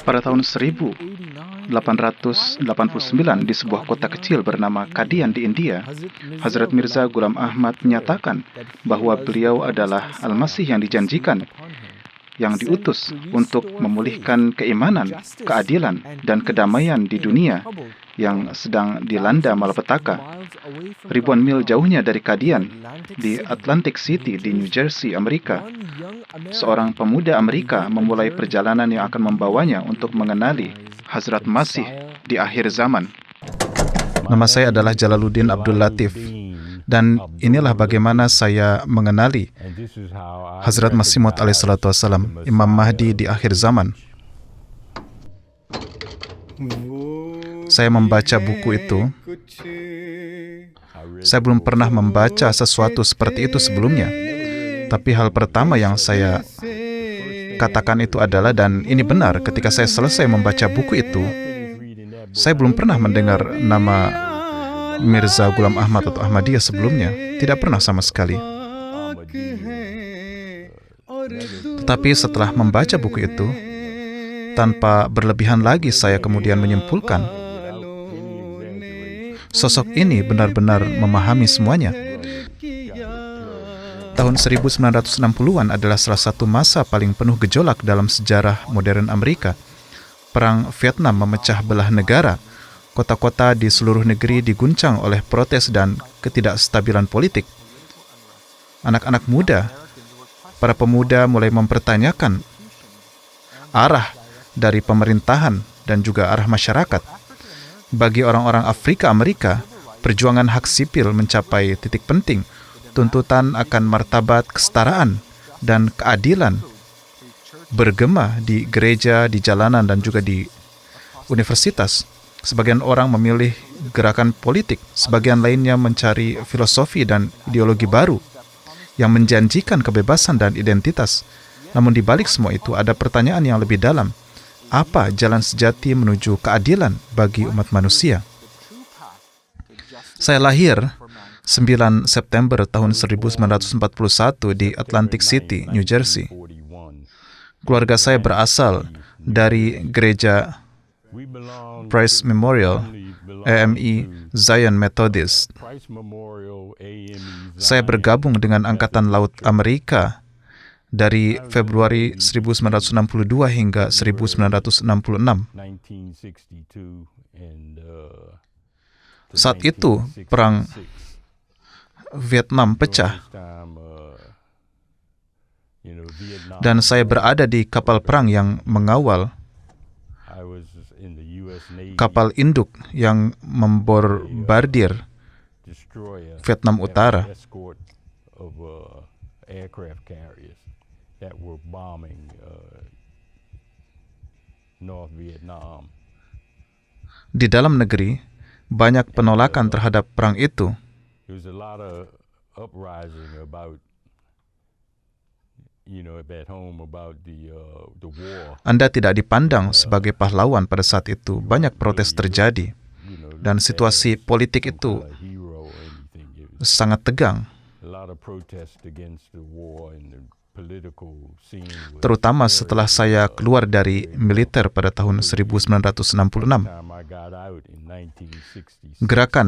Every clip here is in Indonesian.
Pada tahun 1889 di sebuah kota kecil bernama Kadian di India, Hazrat Mirza Ghulam Ahmad menyatakan bahwa beliau adalah Al-Masih yang dijanjikan, yang diutus untuk memulihkan keimanan, keadilan, dan kedamaian di dunia yang sedang dilanda malapetaka. Ribuan mil jauhnya dari Kadian, di Atlantic City di New Jersey, Amerika, seorang pemuda Amerika memulai perjalanan yang akan membawanya untuk mengenali Hazrat Masih di akhir zaman. Nama saya adalah Jalaluddin Abdul Latif, dan inilah bagaimana saya mengenali Hazrat Masih Maud alaihissalatu wassalam, Imam Mahdi di akhir zaman. Saya membaca buku itu. Saya belum pernah membaca sesuatu seperti itu sebelumnya. Tapi hal pertama yang saya katakan itu adalah, dan ini benar, ketika saya selesai membaca buku itu, saya belum pernah mendengar nama Mirza Ghulam Ahmad atau Ahmadiyah sebelumnya. Tidak pernah sama sekali. Tetapi setelah membaca buku itu, tanpa berlebihan lagi saya kemudian menyimpulkan, sosok ini benar-benar memahami semuanya. Tahun 1960-an adalah salah satu masa paling penuh gejolak dalam sejarah modern Amerika. Perang Vietnam memecah belah negara. Kota-kota di seluruh negeri diguncang oleh protes dan ketidakstabilan politik. Anak-anak muda, para pemuda mulai mempertanyakan arah dari pemerintahan dan juga arah masyarakat. Bagi orang-orang Afrika Amerika, perjuangan hak sipil mencapai titik penting. Tuntutan akan martabat kesetaraan dan keadilan bergema di gereja, di jalanan, dan juga di universitas. Sebagian orang memilih gerakan politik, sebagian lainnya mencari filosofi dan ideologi baru yang menjanjikan kebebasan dan identitas. Namun di balik semua itu ada pertanyaan yang lebih dalam. Apa jalan sejati menuju keadilan bagi umat manusia? Saya lahir 9 September tahun 1941 di Atlantic City, New Jersey. Keluarga saya berasal dari gereja Price Memorial, AME Zion Methodist. Saya bergabung dengan Angkatan Laut Amerika dari Februari 1962 hingga 1966. Saat itu, Perang Vietnam pecah, dan saya berada di kapal perang yang mengawal kapal induk yang membombardir Vietnam Utara. Di dalam negeri, banyak penolakan terhadap perang itu. Anda tidak dipandang sebagai pahlawan pada saat itu. Banyak protes terjadi, dan situasi politik itu sangat tegang. Terutama setelah saya keluar dari militer pada tahun 1966. Gerakan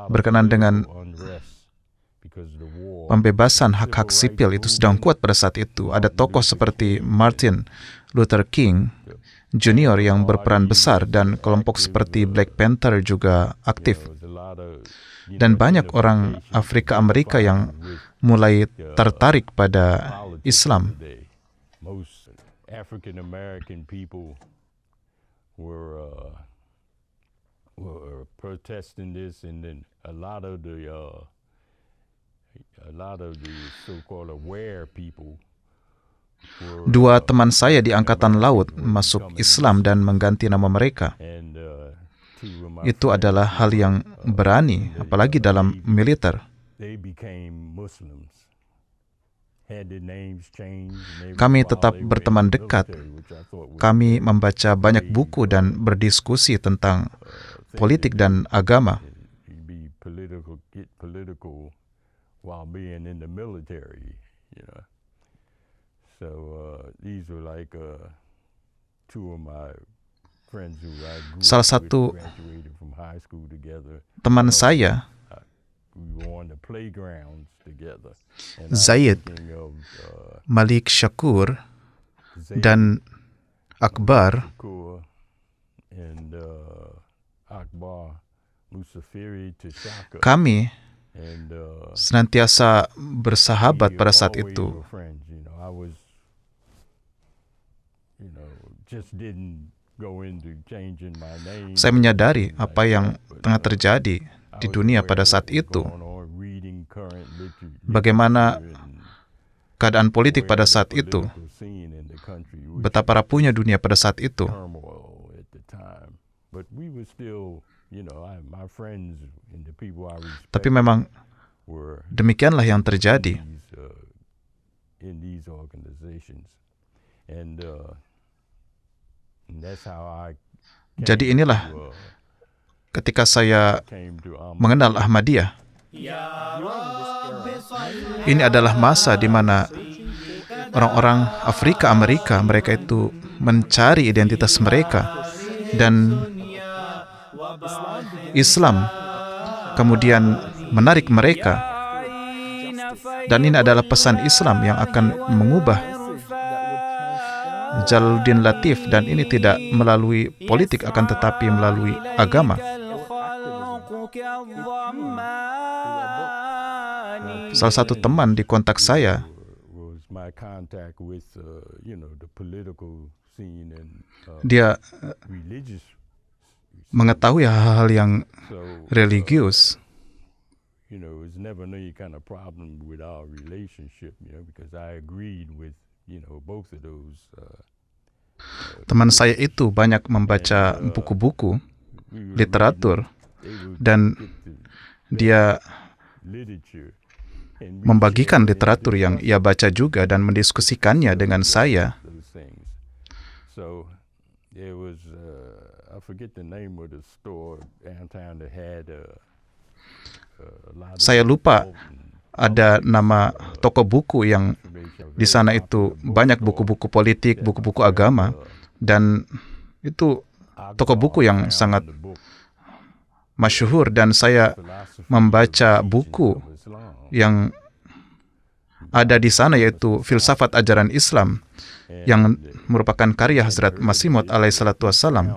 berkenaan dengan pembebasan hak-hak sipil itu sedang kuat pada saat itu. Ada tokoh seperti Martin Luther King Jr. yang berperan besar, dan kelompok seperti Black Panther juga aktif. Dan banyak orang Afrika Amerika yang mulai tertarik pada Islam. Dua teman saya di Angkatan Laut masuk Islam dan mengganti nama mereka. Itu adalah hal yang berani, apalagi dalam militer. Kami tetap berteman dekat. Kami membaca banyak buku dan berdiskusi tentang politik dan agama. Salah satu teman saya, Zaid, Malik Shakur, dan Akbar kami senantiasa bersahabat pada saat itu. Saya menyadari apa yang tengah terjadi di dunia pada saat itu. Bagaimana keadaan politik pada saat itu. Betapa rapuhnya dunia pada saat itu. Tapi memang demikianlah yang terjadi. Jadi inilah ketika saya mengenal Ahmadiyah. Ini adalah masa di mana orang-orang Afrika Amerika, mereka itu mencari identitas mereka, dan Islam kemudian menarik mereka. Dan ini adalah pesan Islam yang akan mengubah Jalaluddin Latif, dan ini tidak melalui politik akan tetapi melalui agama. Salah satu teman di kontak saya dia mengetahui hal-hal yang religius. Teman saya itu banyak membaca buku-buku literatur, dan dia membagikan literatur yang ia baca juga dan mendiskusikannya dengan saya. Saya lupa ada nama toko buku yang di sana itu banyak buku-buku politik, buku-buku agama, dan itu toko buku yang sangat masyhur, dan saya membaca buku yang ada di sana, yaitu Filsafat Ajaran Islam, yang merupakan karya Hazrat Masih Maud alaihi salatu wassalam.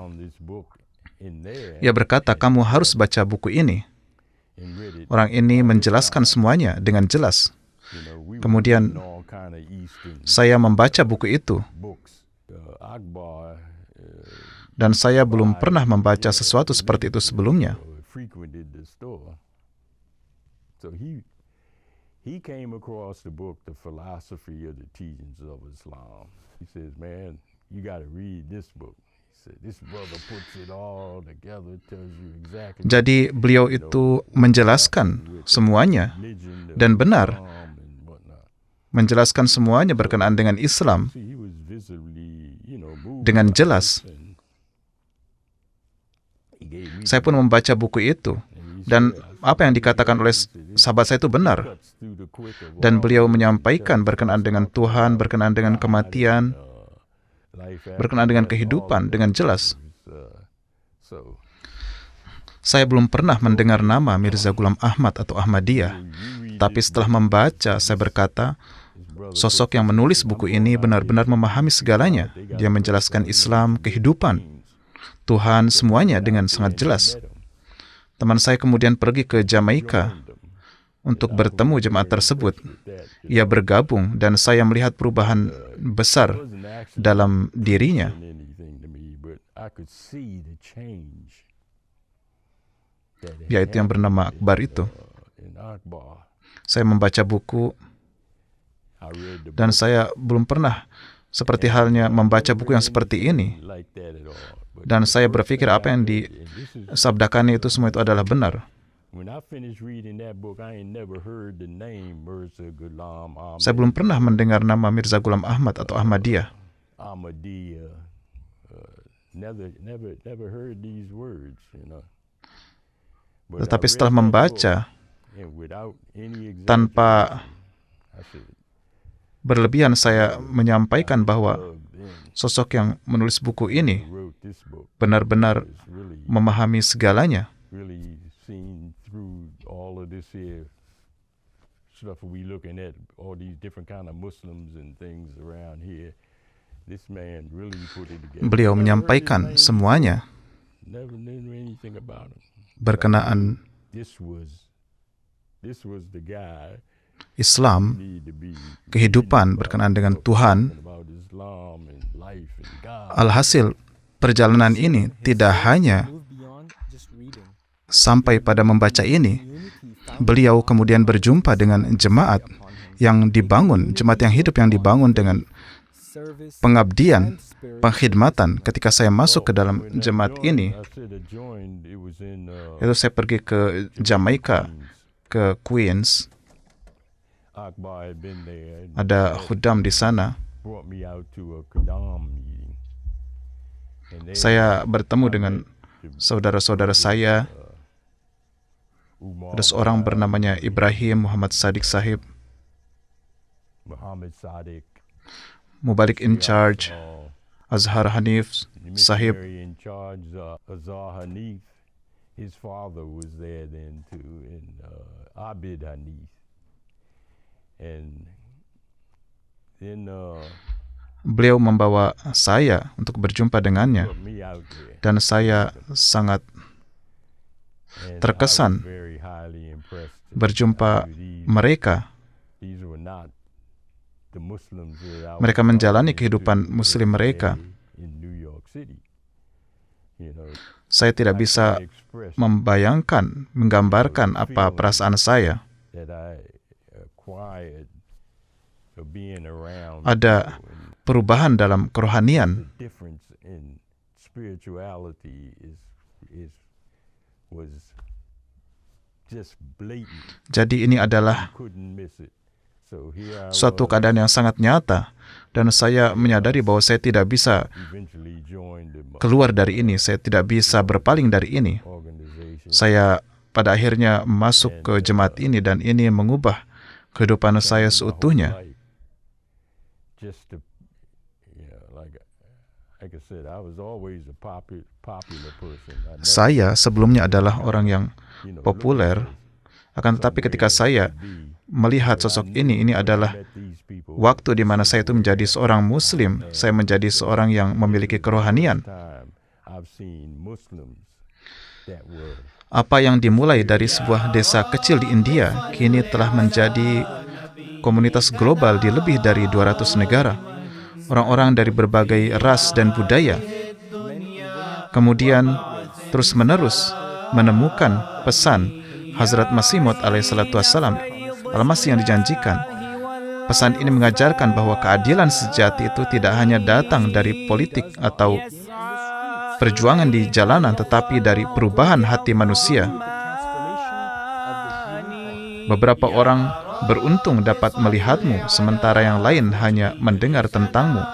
Ia berkata, kamu harus baca buku ini. Orang ini menjelaskan semuanya dengan jelas. Kemudian saya membaca buku itu, dan saya belum pernah membaca sesuatu seperti itu sebelumnya. He came across the book, The Philosophy of the Teachings of Islam. He says, man, you got to read this book. He said, this brother puts it all together, tells you exactly. Jadi beliau itu menjelaskan semuanya dan benar, menjelaskan semuanya berkenaan dengan Islam dengan jelas. Saya pun membaca buku itu, dan apa yang dikatakan oleh sahabat saya itu benar. Dan beliau menyampaikan berkenaan dengan Tuhan, berkenaan dengan kematian, berkenaan dengan kehidupan dengan jelas. Saya belum pernah mendengar nama Mirza Ghulam Ahmad atau Ahmadiyah. Tapi setelah membaca, saya berkata, sosok yang menulis buku ini benar-benar memahami segalanya. Dia menjelaskan Islam, kehidupan, Tuhan, semuanya dengan sangat jelas. Teman saya kemudian pergi ke Jamaika untuk bertemu jemaat tersebut. Ia bergabung, dan saya melihat perubahan besar dalam dirinya. Yaitu yang bernama Akbar itu. Saya membaca buku, dan saya belum pernah seperti halnya membaca buku yang seperti ini. Dan saya berpikir apa yang disabdakannya itu semua itu adalah benar. Saya belum pernah mendengar nama Mirza Ghulam Ahmad atau Ahmadiyah. Tetapi setelah membaca, tanpa berlebihan saya menyampaikan bahwa sosok yang menulis buku ini benar-benar memahami segalanya. Beliau menyampaikan semuanya berkenaan Islam, kehidupan berkenaan dengan Tuhan. Alhasil, perjalanan ini tidak hanya sampai pada membaca ini. Beliau kemudian berjumpa dengan jemaat yang dibangun, jemaat yang hidup yang dibangun dengan pengabdian, pengkhidmatan. Ketika saya masuk ke dalam jemaat ini, itu saya pergi ke Jamaika, ke Queens. Ada khudam di sana. Saya bertemu dengan saudara-saudara saya. Ada seorang bernamanya Ibrahim Muhammad Sadiq Sahib, Mubalik in charge, Azhar Hanif Sahib. His father was there then too, and Abid Hanif. And then beliau membawa saya untuk berjumpa dengannya, dan saya sangat terkesan berjumpa mereka. Mereka menjalani kehidupan Muslim mereka. Saya tidak bisa membayangkan, menggambarkan apa perasaan saya. Ada perubahan dalam kerohanian. Jadi ini adalah suatu keadaan yang sangat nyata, dan saya menyadari bahwa saya tidak bisa keluar dari ini, saya tidak bisa berpaling dari ini. Saya pada akhirnya masuk ke jemaat ini, dan ini mengubah kehidupan saya seutuhnya. Saya sebelumnya adalah orang yang populer, akan tetapi ketika saya melihat sosok ini adalah waktu di mana saya itu menjadi seorang Muslim, saya menjadi seorang yang memiliki kerohanian. Apa yang dimulai dari sebuah desa kecil di India, kini telah menjadi komunitas global di lebih dari 200 negara. Orang-orang dari berbagai ras dan budaya kemudian terus-menerus menemukan pesan Hazrat Masih Maud alaihissalatu wassalam, Al-Masih yang dijanjikan. Pesan ini mengajarkan bahwa keadilan sejati itu tidak hanya datang dari politik atau perjuangan di jalanan, tetapi dari perubahan hati manusia. Beberapa orang beruntung dapat melihatmu, sementara yang lain hanya mendengar tentangmu.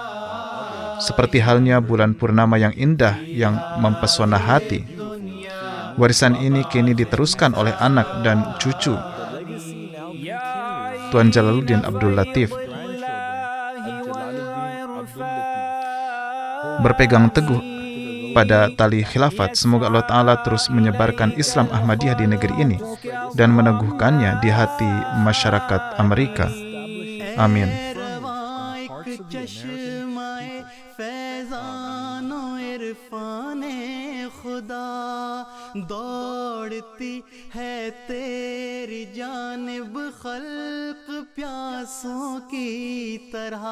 Seperti halnya bulan purnama yang indah yang mempesona hati. Warisan ini kini diteruskan oleh anak dan cucu Tuan Jalaluddin Abdul Latif. Berpegang teguh pada tali khilafat, semoga Allah Ta'ala terus menyebarkan Islam Ahmadiyah di negeri ini dan meneguhkannya di hati masyarakat Amerika. Amin. दौड़ती है तेरी जानिब खल्क प्यासों की तरह।